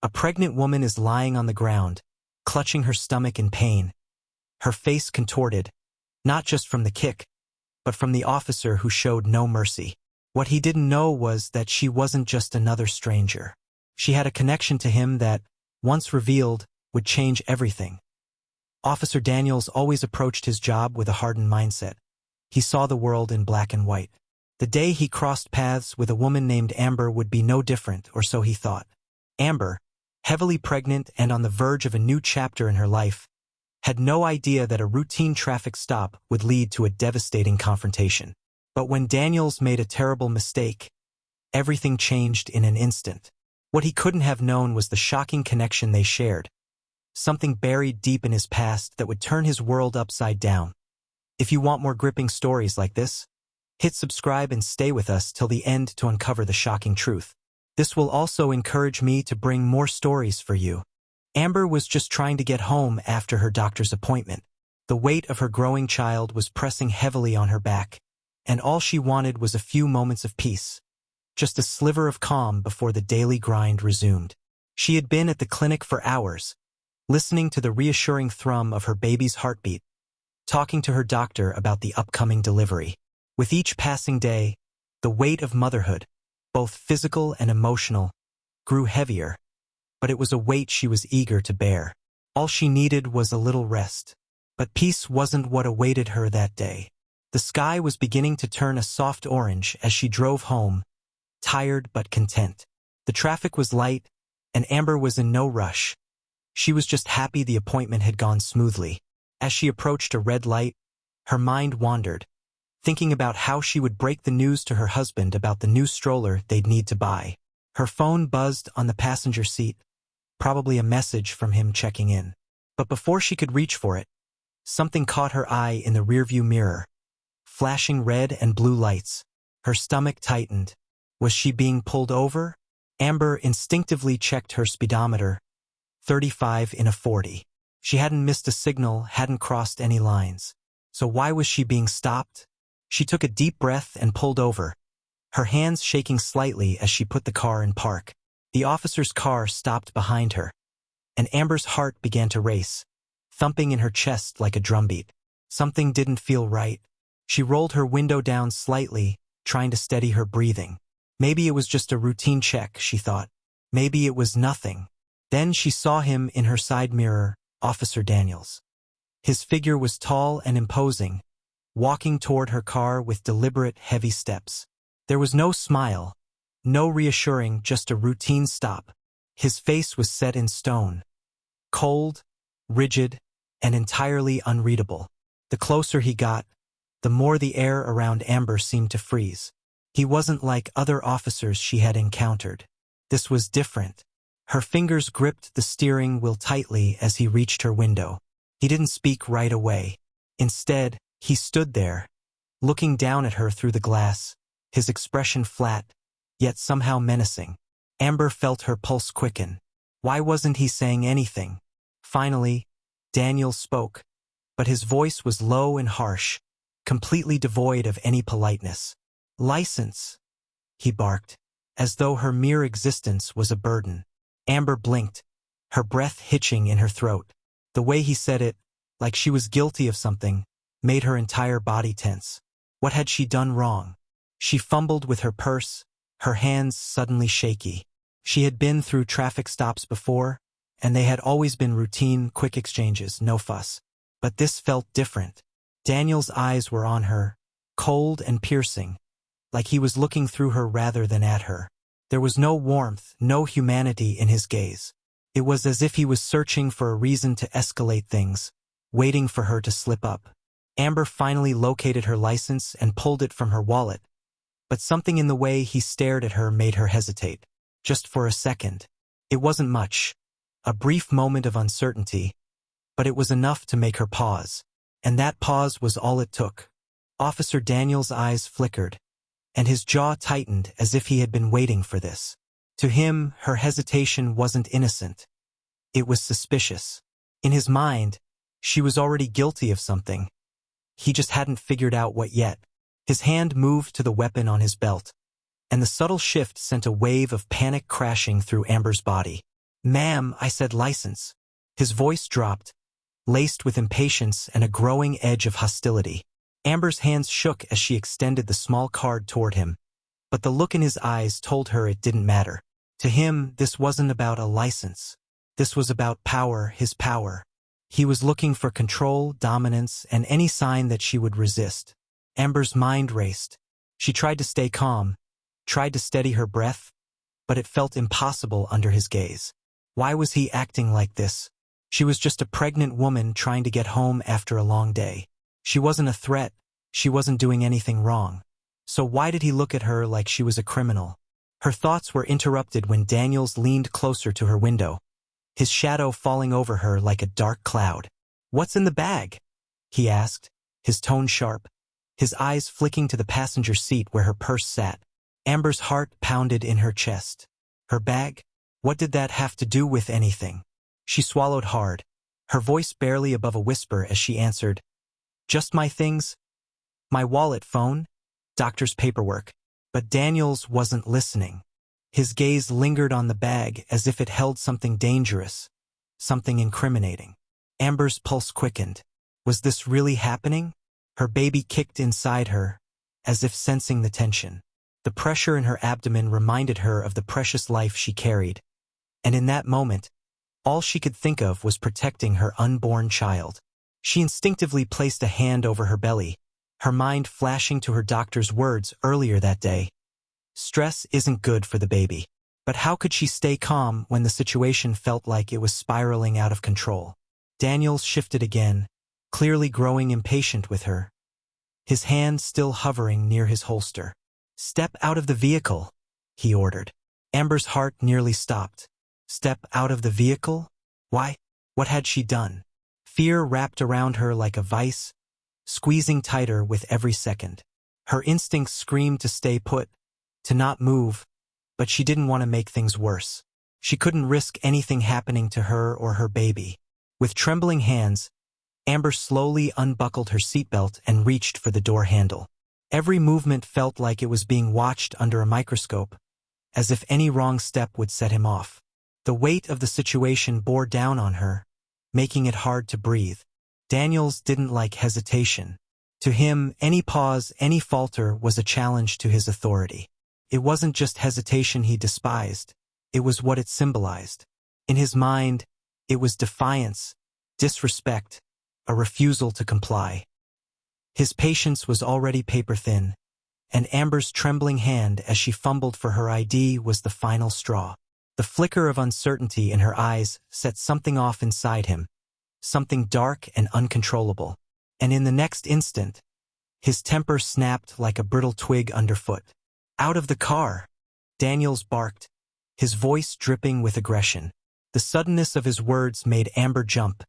A pregnant woman is lying on the ground, clutching her stomach in pain, her face contorted, not just from the kick, but from the officer who showed no mercy. What he didn't know was that she wasn't just another stranger. She had a connection to him that, once revealed, would change everything. Officer Daniels always approached his job with a hardened mindset. He saw the world in black and white. The day he crossed paths with a woman named Amber would be no different, or so he thought. Amber, heavily pregnant and on the verge of a new chapter in her life, had no idea that a routine traffic stop would lead to a devastating confrontation. But when Daniels made a terrible mistake, everything changed in an instant. What he couldn't have known was the shocking connection they shared, something buried deep in his past that would turn his world upside down. If you want more gripping stories like this, hit subscribe and stay with us till the end to uncover the shocking truth. This will also encourage me to bring more stories for you. Amber was just trying to get home after her doctor's appointment. The weight of her growing child was pressing heavily on her back, and all she wanted was a few moments of peace, just a sliver of calm before the daily grind resumed. She had been at the clinic for hours, listening to the reassuring thrum of her baby's heartbeat, talking to her doctor about the upcoming delivery. With each passing day, the weight of motherhood, both physical and emotional, grew heavier, but it was a weight she was eager to bear. All she needed was a little rest. But peace wasn't what awaited her that day. The sky was beginning to turn a soft orange as she drove home, tired but content. The traffic was light, and Amber was in no rush. She was just happy the appointment had gone smoothly. As she approached a red light, her mind wandered, thinking about how she would break the news to her husband about the new stroller they'd need to buy. Her phone buzzed on the passenger seat, probably a message from him checking in. But before she could reach for it, something caught her eye in the rearview mirror. Flashing red and blue lights. Her stomach tightened. Was she being pulled over? Amber instinctively checked her speedometer. 35 in a 40. She hadn't missed a signal, hadn't crossed any lines. So why was she being stopped? She took a deep breath and pulled over, her hands shaking slightly as she put the car in park. The officer's car stopped behind her, and Amber's heart began to race, thumping in her chest like a drumbeat. Something didn't feel right. She rolled her window down slightly, trying to steady her breathing. Maybe it was just a routine check, she thought. Maybe it was nothing. Then she saw him in her side mirror, Officer Daniels. His figure was tall and imposing, walking toward her car with deliberate, heavy steps. There was no smile, no reassuring, just a routine stop. His face was set in stone, cold, rigid, and entirely unreadable. The closer he got, the more the air around Amber seemed to freeze. He wasn't like other officers she had encountered. This was different. Her fingers gripped the steering wheel tightly as he reached her window. He didn't speak right away. Instead, he stood there, looking down at her through the glass, his expression flat, yet somehow menacing. Amber felt her pulse quicken. Why wasn't he saying anything? Finally, Daniel spoke, but his voice was low and harsh, completely devoid of any politeness. "License," he barked, as though her mere existence was a burden. Amber blinked, her breath hitching in her throat. The way he said it, like she was guilty of something, made her entire body tense. What had she done wrong? She fumbled with her purse, her hands suddenly shaky. She had been through traffic stops before, and they had always been routine, quick exchanges, no fuss. But this felt different. Daniel's eyes were on her, cold and piercing, like he was looking through her rather than at her. There was no warmth, no humanity in his gaze. It was as if he was searching for a reason to escalate things, waiting for her to slip up. Amber finally located her license and pulled it from her wallet, but something in the way he stared at her made her hesitate. Just for a second. It wasn't much, a brief moment of uncertainty, but it was enough to make her pause. And that pause was all it took. Officer Daniels' eyes flickered, and his jaw tightened as if he had been waiting for this. To him, her hesitation wasn't innocent. It was suspicious. In his mind, she was already guilty of something. He just hadn't figured out what yet. His hand moved to the weapon on his belt, and the subtle shift sent a wave of panic crashing through Amber's body. "Ma'am," I said, "license." His voice dropped, laced with impatience and a growing edge of hostility. Amber's hands shook as she extended the small card toward him, but the look in his eyes told her it didn't matter. To him, this wasn't about a license. This was about power, his power. He was looking for control, dominance, and any sign that she would resist. Amber's mind raced. She tried to stay calm, tried to steady her breath, but it felt impossible under his gaze. Why was he acting like this? She was just a pregnant woman trying to get home after a long day. She wasn't a threat. She wasn't doing anything wrong. So why did he look at her like she was a criminal? Her thoughts were interrupted when Daniels leaned closer to her window, his shadow falling over her like a dark cloud. "What's in the bag?" he asked, his tone sharp, his eyes flicking to the passenger seat where her purse sat. Amber's heart pounded in her chest. Her bag? What did that have to do with anything? She swallowed hard, her voice barely above a whisper as she answered, "Just my things. My wallet, phone, doctor's paperwork." But Daniels wasn't listening. His gaze lingered on the bag as if it held something dangerous, something incriminating. Amber's pulse quickened. Was this really happening? Her baby kicked inside her, as if sensing the tension. The pressure in her abdomen reminded her of the precious life she carried. And in that moment, all she could think of was protecting her unborn child. She instinctively placed a hand over her belly, her mind flashing to her doctor's words earlier that day. Stress isn't good for the baby. But how could she stay calm when the situation felt like it was spiraling out of control? Daniels shifted again, clearly growing impatient with her, his hand still hovering near his holster. "Step out of the vehicle," he ordered. Amber's heart nearly stopped. Step out of the vehicle? Why? What had she done? Fear wrapped around her like a vice, squeezing tighter with every second. Her instincts screamed to stay put, to not move, but she didn't want to make things worse. She couldn't risk anything happening to her or her baby. With trembling hands, Amber slowly unbuckled her seatbelt and reached for the door handle. Every movement felt like it was being watched under a microscope, as if any wrong step would set him off. The weight of the situation bore down on her, making it hard to breathe. Daniels didn't like hesitation. To him, any pause, any falter was a challenge to his authority. It wasn't just hesitation he despised, it was what it symbolized. In his mind, it was defiance, disrespect, a refusal to comply. His patience was already paper-thin, and Amber's trembling hand as she fumbled for her ID was the final straw. The flicker of uncertainty in her eyes set something off inside him, something dark and uncontrollable. And in the next instant, his temper snapped like a brittle twig underfoot. "Out of the car!" Daniels barked, his voice dripping with aggression. The suddenness of his words made Amber jump,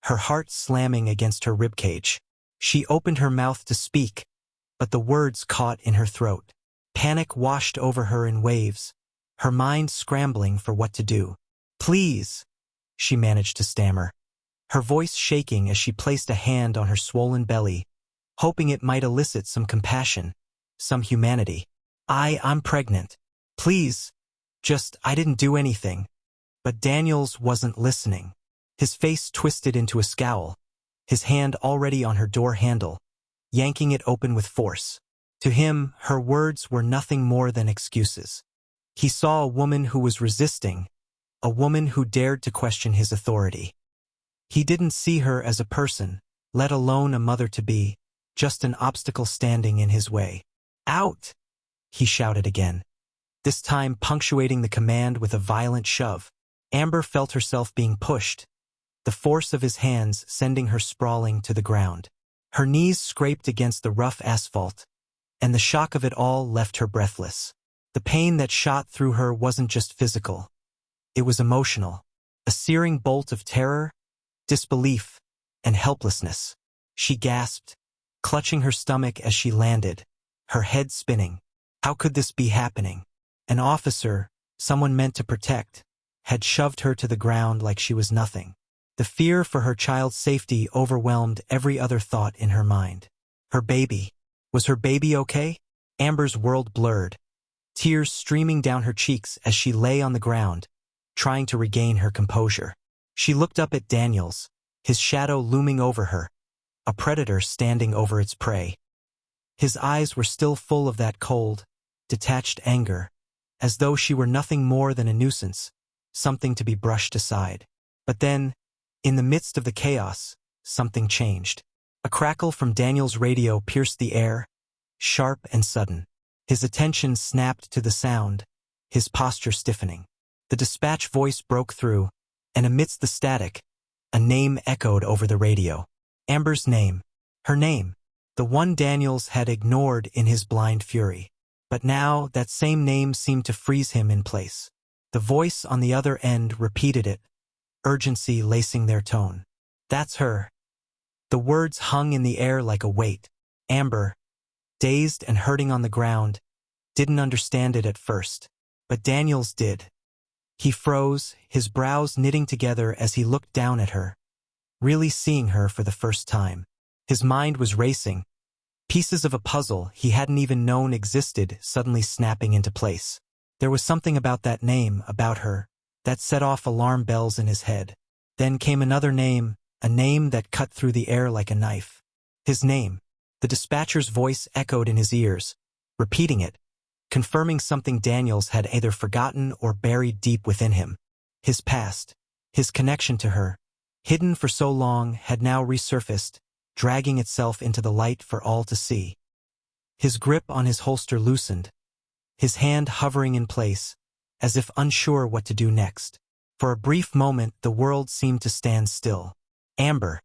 her heart slamming against her ribcage. She opened her mouth to speak, but the words caught in her throat. Panic washed over her in waves, her mind scrambling for what to do. "Please," she managed to stammer, her voice shaking as she placed a hand on her swollen belly, hoping it might elicit some compassion, some humanity. I'm pregnant. Please. I didn't do anything." But Daniels wasn't listening. His face twisted into a scowl, his hand already on her door handle, yanking it open with force. To him, her words were nothing more than excuses. He saw a woman who was resisting, a woman who dared to question his authority. He didn't see her as a person, let alone a mother-to-be, just an obstacle standing in his way. "Out!" he shouted again, this time punctuating the command with a violent shove. Amber felt herself being pushed, the force of his hands sending her sprawling to the ground. Her knees scraped against the rough asphalt, and the shock of it all left her breathless. The pain that shot through her wasn't just physical. It was emotional, a searing bolt of terror, disbelief, and helplessness. She gasped, clutching her stomach as she landed, her head spinning. How could this be happening? An officer, someone meant to protect, had shoved her to the ground like she was nothing. The fear for her child's safety overwhelmed every other thought in her mind. Her baby. Was her baby okay? Amber's world blurred, tears streaming down her cheeks as she lay on the ground, trying to regain her composure. She looked up at Daniels, his shadow looming over her, a predator standing over its prey. His eyes were still full of that cold, detached anger, as though she were nothing more than a nuisance, something to be brushed aside. But then, in the midst of the chaos, something changed. A crackle from Daniel's radio pierced the air, sharp and sudden. His attention snapped to the sound, his posture stiffening. The dispatch voice broke through, and amidst the static, a name echoed over the radio. Amber's name. Her name. The one Daniels had ignored in his blind fury. But now that same name seemed to freeze him in place. The voice on the other end repeated it, urgency lacing their tone. That's her. The words hung in the air like a weight. Amber, dazed and hurting on the ground, didn't understand it at first. But Daniels did. He froze, his brows knitting together as he looked down at her, really seeing her for the first time. His mind was racing. Pieces of a puzzle he hadn't even known existed suddenly snapping into place. There was something about that name, about her, that set off alarm bells in his head. Then came another name, a name that cut through the air like a knife. His name. The dispatcher's voice echoed in his ears, repeating it, confirming something Daniels had either forgotten or buried deep within him. His past, his connection to her, hidden for so long, had now resurfaced, dragging itself into the light for all to see. His grip on his holster loosened, his hand hovering in place, as if unsure what to do next. For a brief moment the world seemed to stand still. Amber,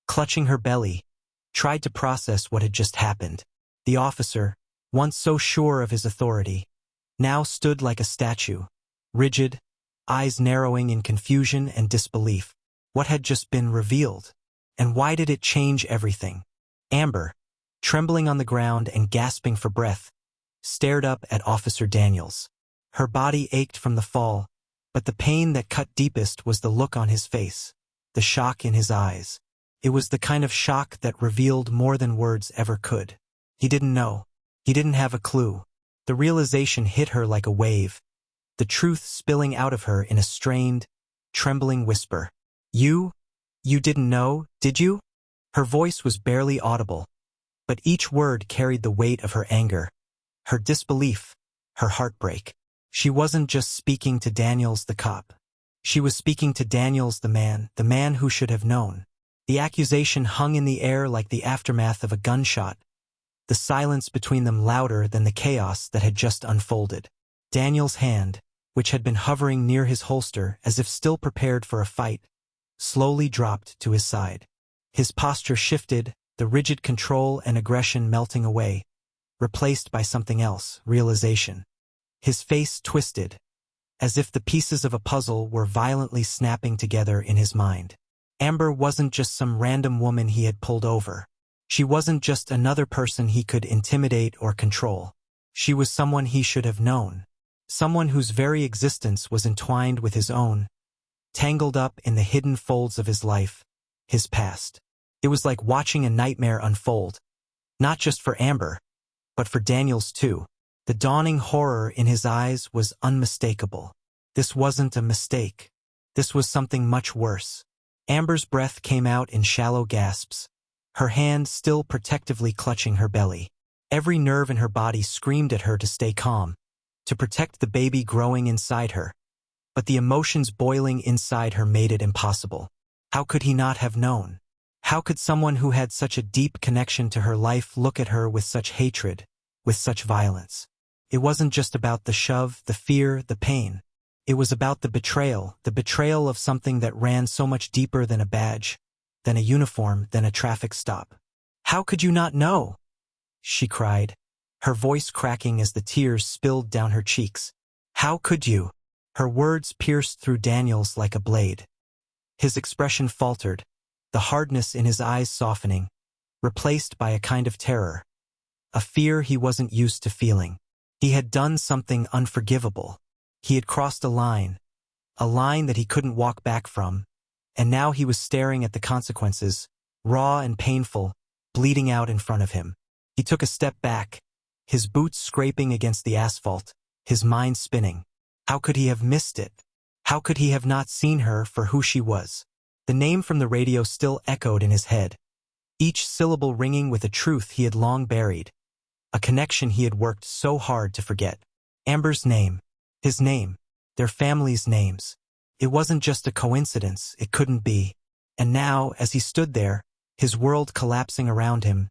clutching her belly, tried to process what had just happened. The officer, once so sure of his authority, now stood like a statue, rigid, eyes narrowing in confusion and disbelief. What had just been revealed? And why did it change everything? Amber, trembling on the ground and gasping for breath, stared up at Officer Daniels. Her body ached from the fall, but the pain that cut deepest was the look on his face, the shock in his eyes. It was the kind of shock that revealed more than words ever could. He didn't know. He didn't have a clue. The realization hit her like a wave, the truth spilling out of her in a strained, trembling whisper. You didn't know, did you? Her voice was barely audible, but each word carried the weight of her anger, her disbelief, her heartbreak. She wasn't just speaking to Daniels the cop. She was speaking to Daniels the man who should have known. The accusation hung in the air like the aftermath of a gunshot, the silence between them louder than the chaos that had just unfolded. Daniels' hand, which had been hovering near his holster as if still prepared for a fight, slowly dropped to his side. His posture shifted, the rigid control and aggression melting away, replaced by something else, realization. His face twisted, as if the pieces of a puzzle were violently snapping together in his mind. Amber wasn't just some random woman he had pulled over. She wasn't just another person he could intimidate or control. She was someone he should have known. Someone whose very existence was entwined with his own, tangled up in the hidden folds of his life, his past. It was like watching a nightmare unfold, not just for Amber, but for Daniels too. The dawning horror in his eyes was unmistakable. This wasn't a mistake. This was something much worse. Amber's breath came out in shallow gasps, her hand still protectively clutching her belly. Every nerve in her body screamed at her to stay calm, to protect the baby growing inside her. But the emotions boiling inside her made it impossible. How could he not have known? How could someone who had such a deep connection to her life look at her with such hatred, with such violence? It wasn't just about the shove, the fear, the pain. It was about the betrayal of something that ran so much deeper than a badge, than a uniform, than a traffic stop. How could you not know? She cried, her voice cracking as the tears spilled down her cheeks. How could you? Her words pierced through Daniels like a blade. His expression faltered, the hardness in his eyes softening, replaced by a kind of terror, a fear he wasn't used to feeling. He had done something unforgivable. He had crossed a line that he couldn't walk back from, and now he was staring at the consequences, raw and painful, bleeding out in front of him. He took a step back, his boots scraping against the asphalt, his mind spinning. How could he have missed it? How could he have not seen her for who she was? The name from the radio still echoed in his head, each syllable ringing with a truth he had long buried, a connection he had worked so hard to forget. Amber's name, his name, their families' names. It wasn't just a coincidence, it couldn't be. And now, as he stood there, his world collapsing around him,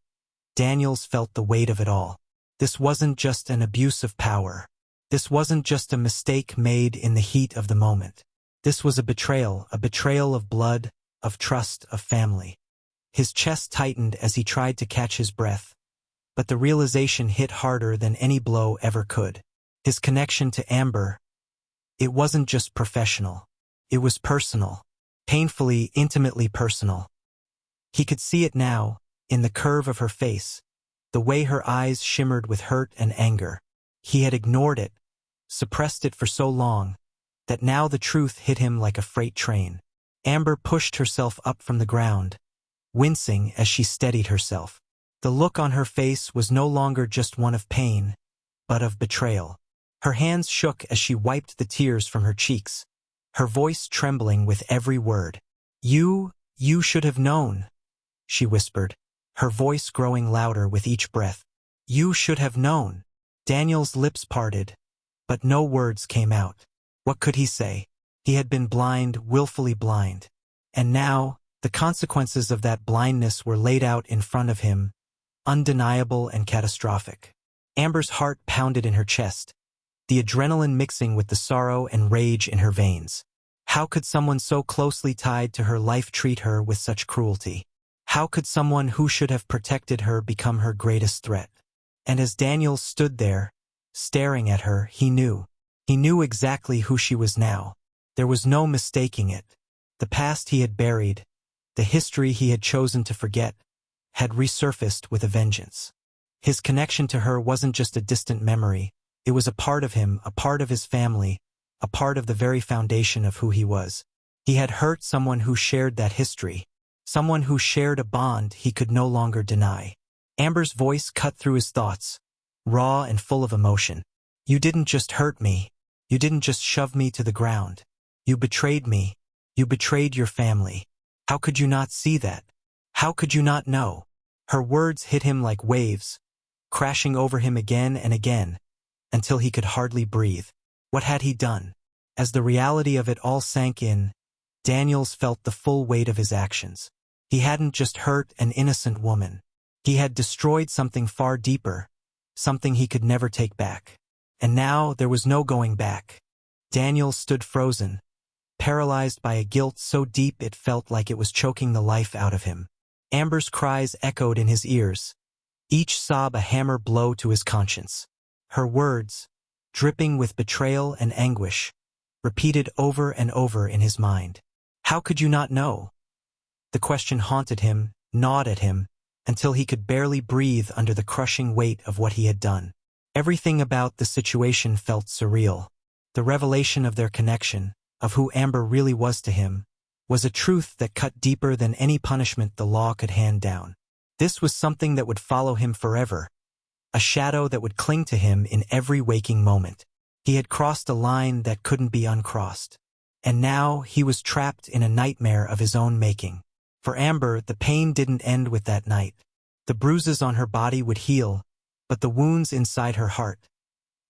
Daniels felt the weight of it all. This wasn't just an abuse of power. This wasn't just a mistake made in the heat of the moment. This was a betrayal of blood, of trust, of family. His chest tightened as he tried to catch his breath, but the realization hit harder than any blow ever could. His connection to Amber, it wasn't just professional. It was personal, painfully, intimately personal. He could see it now, in the curve of her face, the way her eyes shimmered with hurt and anger. He had ignored it, suppressed it for so long, that now the truth hit him like a freight train. Amber pushed herself up from the ground, wincing as she steadied herself. The look on her face was no longer just one of pain, but of betrayal. Her hands shook as she wiped the tears from her cheeks, her voice trembling with every word. You should have known," she whispered, her voice growing louder with each breath. "You should have known." Daniel's lips parted, but no words came out. What could he say? He had been blind, willfully blind. And now, the consequences of that blindness were laid out in front of him, undeniable and catastrophic. Amber's heart pounded in her chest, the adrenaline mixing with the sorrow and rage in her veins. How could someone so closely tied to her life treat her with such cruelty? How could someone who should have protected her become her greatest threat? And as Daniel stood there, staring at her, he knew. He knew exactly who she was now. There was no mistaking it. The past he had buried, the history he had chosen to forget, had resurfaced with a vengeance. His connection to her wasn't just a distant memory. It was a part of him, a part of his family, a part of the very foundation of who he was. He had hurt someone who shared that history, someone who shared a bond he could no longer deny. Amber's voice cut through his thoughts, raw and full of emotion. "You didn't just hurt me. You didn't just shove me to the ground. You betrayed me. You betrayed your family. How could you not see that? How could you not know?" Her words hit him like waves, crashing over him again and again, until he could hardly breathe. What had he done? As the reality of it all sank in, Daniels felt the full weight of his actions. He hadn't just hurt an innocent woman. He had destroyed something far deeper, something he could never take back. And now there was no going back. Daniel stood frozen, paralyzed by a guilt so deep it felt like it was choking the life out of him. Amber's cries echoed in his ears, each sob a hammer blow to his conscience. Her words, dripping with betrayal and anguish, repeated over and over in his mind. How could you not know? The question haunted him, gnawed at him, until he could barely breathe under the crushing weight of what he had done. Everything about the situation felt surreal. The revelation of their connection, of who Amber really was to him, was a truth that cut deeper than any punishment the law could hand down. This was something that would follow him forever, a shadow that would cling to him in every waking moment. He had crossed a line that couldn't be uncrossed. And now he was trapped in a nightmare of his own making. For Amber, the pain didn't end with that night. The bruises on her body would heal, but the wounds inside her heart,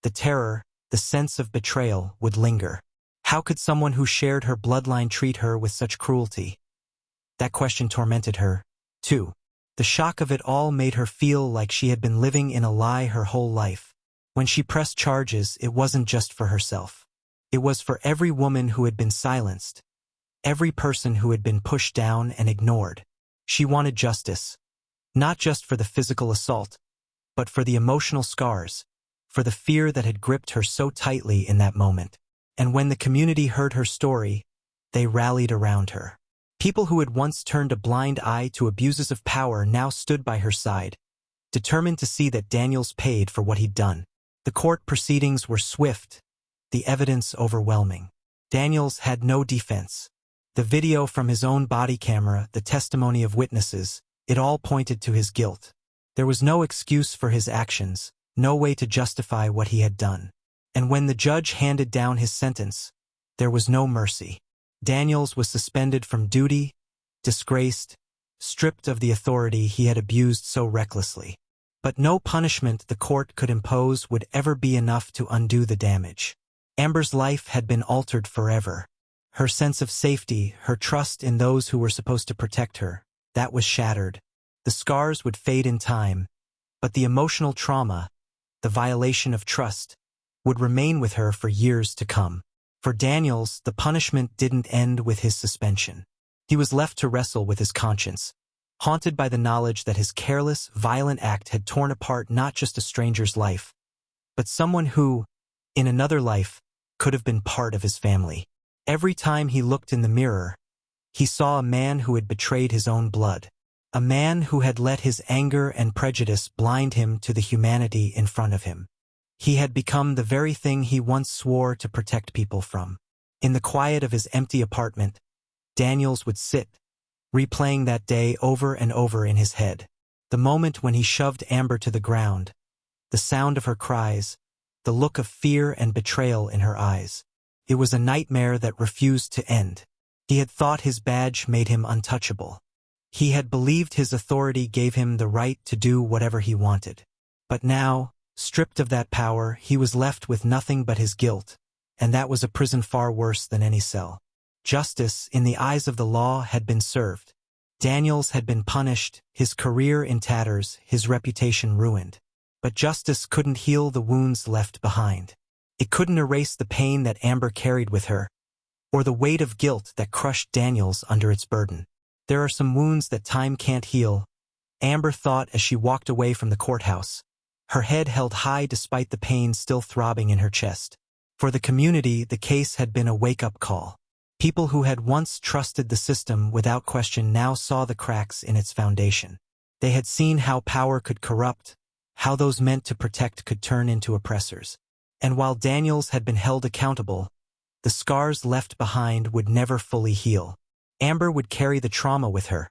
the terror, the sense of betrayal, would linger. How could someone who shared her bloodline treat her with such cruelty? That question tormented her, too. The shock of it all made her feel like she had been living in a lie her whole life. When she pressed charges, it wasn't just for herself. It was for every woman who had been silenced, every person who had been pushed down and ignored. She wanted justice, not just for the physical assault, but for the emotional scars, for the fear that had gripped her so tightly in that moment. And when the community heard her story, they rallied around her. People who had once turned a blind eye to abuses of power now stood by her side, determined to see that Daniels paid for what he'd done. The court proceedings were swift, the evidence overwhelming. Daniels had no defense. The video from his own body camera, the testimony of witnesses, it all pointed to his guilt. There was no excuse for his actions, no way to justify what he had done. And when the judge handed down his sentence, there was no mercy. Daniels was suspended from duty, disgraced, stripped of the authority he had abused so recklessly. But no punishment the court could impose would ever be enough to undo the damage. Amber's life had been altered forever. Her sense of safety, her trust in those who were supposed to protect her, that was shattered. The scars would fade in time, but the emotional trauma, the violation of trust, would remain with her for years to come. For Daniels, the punishment didn't end with his suspension. He was left to wrestle with his conscience, haunted by the knowledge that his careless, violent act had torn apart not just a stranger's life, but someone who, in another life, could have been part of his family. Every time he looked in the mirror, he saw a man who had betrayed his own blood, a man who had let his anger and prejudice blind him to the humanity in front of him. He had become the very thing he once swore to protect people from. In the quiet of his empty apartment, Daniels would sit, replaying that day over and over in his head. The moment when he shoved Amber to the ground, the sound of her cries, the look of fear and betrayal in her eyes. It was a nightmare that refused to end. He had thought his badge made him untouchable. He had believed his authority gave him the right to do whatever he wanted. But now, stripped of that power, he was left with nothing but his guilt, and that was a prison far worse than any cell. Justice, in the eyes of the law, had been served. Daniels had been punished, his career in tatters, his reputation ruined. But justice couldn't heal the wounds left behind. It couldn't erase the pain that Amber carried with her, or the weight of guilt that crushed Daniels under its burden. There are some wounds that time can't heal, Amber thought as she walked away from the courthouse, her head held high despite the pain still throbbing in her chest. For the community, the case had been a wake-up call. People who had once trusted the system without question now saw the cracks in its foundation. They had seen how power could corrupt, how those meant to protect could turn into oppressors. And while Daniels had been held accountable, the scars left behind would never fully heal. Amber would carry the trauma with her,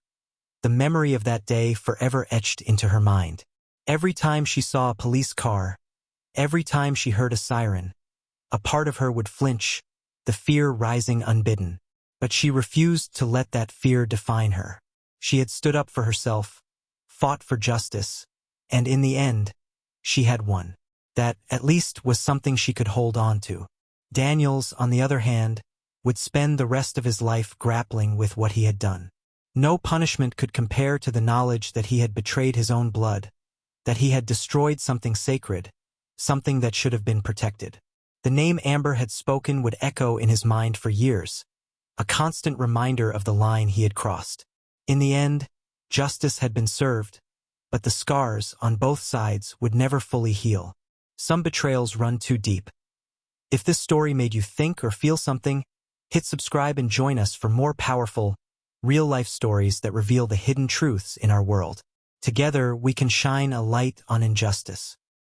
the memory of that day forever etched into her mind. Every time she saw a police car, every time she heard a siren, a part of her would flinch, the fear rising unbidden. But she refused to let that fear define her. She had stood up for herself, fought for justice, and in the end, she had won. That, at least, was something she could hold on to. Daniels, on the other hand, would spend the rest of his life grappling with what he had done. No punishment could compare to the knowledge that he had betrayed his own blood, that he had destroyed something sacred, something that should have been protected. The name Amber had spoken would echo in his mind for years, a constant reminder of the line he had crossed. In the end, justice had been served, but the scars on both sides would never fully heal. Some betrayals run too deep. If this story made you think or feel something, hit subscribe and join us for more powerful, real-life stories that reveal the hidden truths in our world. Together, we can shine a light on injustice.